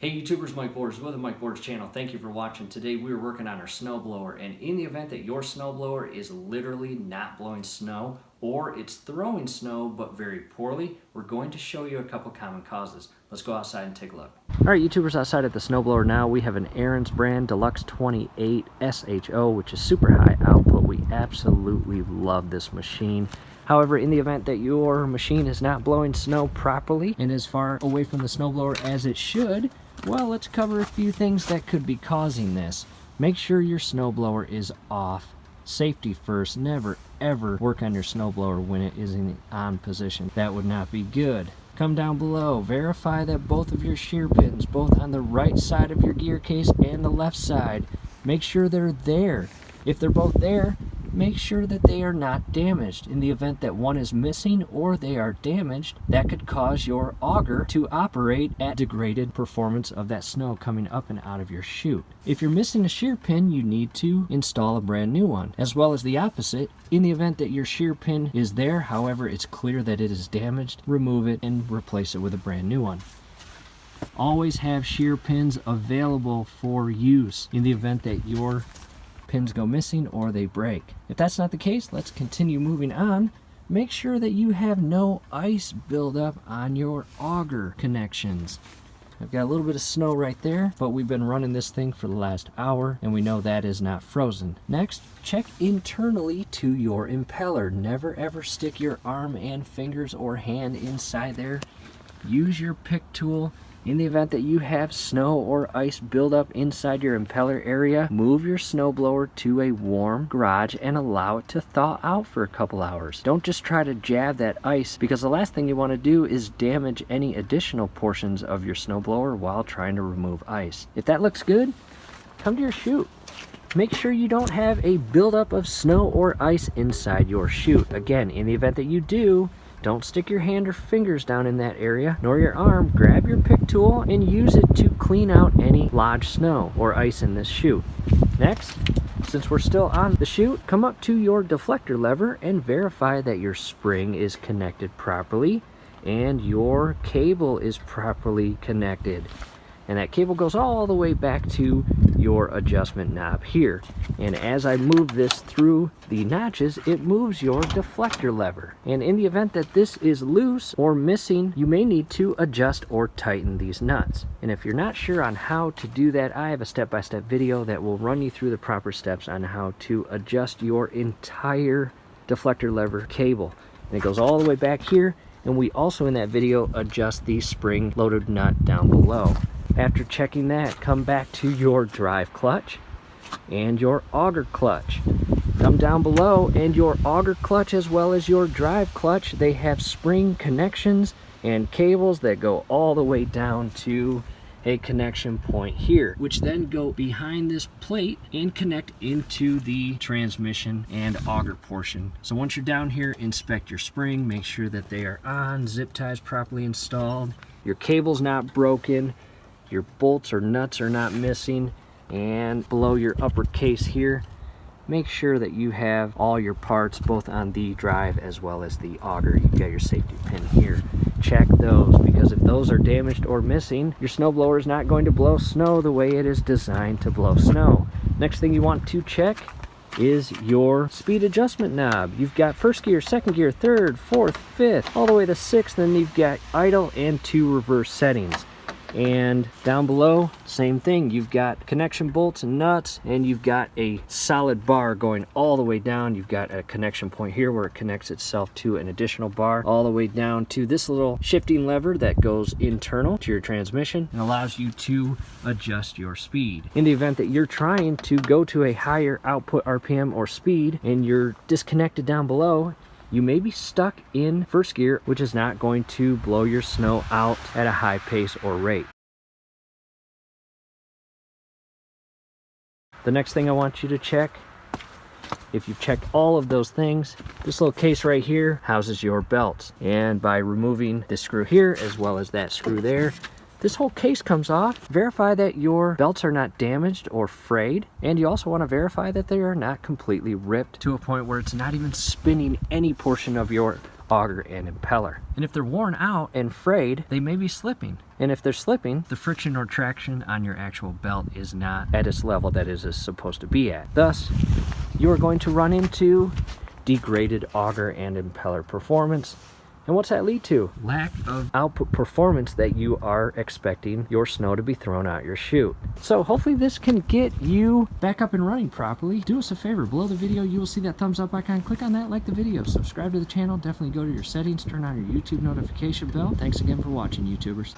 Hey YouTubers, Mike Borders with the Mike Borders channel. Thank you for watching. Today we're working on our snowblower, and in the event that your snowblower is literally not blowing snow or it's throwing snow but very poorly, we're going to show you a couple common causes. Let's go outside and take a look. Alright YouTubers, outside at the snowblower now, we have an Aaron's brand Deluxe 28 SHO, which is super high output. We absolutely love this machine. However, in the event that your machine is not blowing snow properly and as far away from the snowblower as it should, well, let's cover a few things that could be causing this. Make sure your snowblower is off. Safety first. Never ever work on your snowblower when it is in on position. That would not be good. Come down below. Verify that both of your shear pins, both on the right side of your gear case and the left side, make sure they're there. If they're both there, make sure that they are not damaged. In the event that one is missing or they are damaged, that could cause your auger to operate at degraded performance of that snow coming up and out of your chute. If you're missing a shear pin, you need to install a brand new one. As well as the opposite, in the event that your shear pin is there, however it's clear that it is damaged, remove it and replace it with a brand new one. Always have shear pins available for use in the event that your pins go missing or they break. If that's not the case, let's continue moving on. Make sure that you have no ice buildup on your auger connections. I've got a little bit of snow right there, but we've been running this thing for the last hour and we know that is not frozen. Next, check internally to your impeller. Never ever stick your arm and fingers or hand inside there. Use your pick tool. In the event that you have snow or ice buildup inside your impeller area, move your snowblower to a warm garage and allow it to thaw out for a couple hours. Don't just try to jab that ice, because the last thing you want to do is damage any additional portions of your snowblower while trying to remove ice. If that looks good, come to your chute. Make sure you don't have a buildup of snow or ice inside your chute. Again, in the event that you do, don't stick your hand or fingers down in that area, nor your arm. Grab your pick tool and use it to clean out any lodged snow or ice in this chute. Next, since we're still on the chute, come up to your deflector lever and verify that your spring is connected properly and your cable is properly connected. And that cable goes all the way back to your adjustment knob here. And as I move this through the notches, it moves your deflector lever. And in the event that this is loose or missing, you may need to adjust or tighten these nuts. And if you're not sure on how to do that, I have a step-by-step video that will run you through the proper steps on how to adjust your entire deflector lever cable. And it goes all the way back here. And we also in that video adjust the spring-loaded nut down below. After checking that, come back to your drive clutch and your auger clutch. Come down below, and your auger clutch as well as your drive clutch, they have spring connections and cables that go all the way down to a connection point here, which then go behind this plate and connect into the transmission and auger portion. So once you're down here, inspect your spring, make sure that they are on, zip ties properly installed, your cable's not broken, your bolts or nuts are not missing, and below your upper case here, make sure that you have all your parts both on the drive as well as the auger. You've got your safety pin here. Check those, because if those are damaged or missing, your snowblower is not going to blow snow the way it is designed to blow snow. Next thing you want to check is your speed adjustment knob. You've got first gear, second gear, third, fourth, fifth, all the way to sixth, and then you've got idle and 2 reverse settings. And down below, same thing. You've got connection bolts and nuts, and you've got a solid bar going all the way down. You've got a connection point here where it connects itself to an additional bar, all the way down to this little shifting lever that goes internal to your transmission and allows you to adjust your speed. In the event that you're trying to go to a higher output RPM or speed and you're disconnected down below, you may be stuck in first gear, which is not going to blow your snow out at a high pace or rate. The next thing I want you to check, if you've checked all of those things, this little case right here houses your belts. And by removing this screw here as well as that screw there, this whole case comes off. Verify that your belts are not damaged or frayed, and you also want to verify that they are not completely ripped to a point where it's not even spinning any portion of your auger and impeller. And if they're worn out and frayed, they may be slipping. And if they're slipping, the friction or traction on your actual belt is not at its level that it is supposed to be at. Thus, you are going to run into degraded auger and impeller performance. And what's that lead to? Lack of output performance that you are expecting your snow to be thrown out your chute. So hopefully this can get you back up and running properly. Do us a favor, below the video you will see that thumbs up icon. Click on that, like the video, subscribe to the channel, definitely go to your settings, turn on your YouTube notification bell. Thanks again for watching, YouTubers.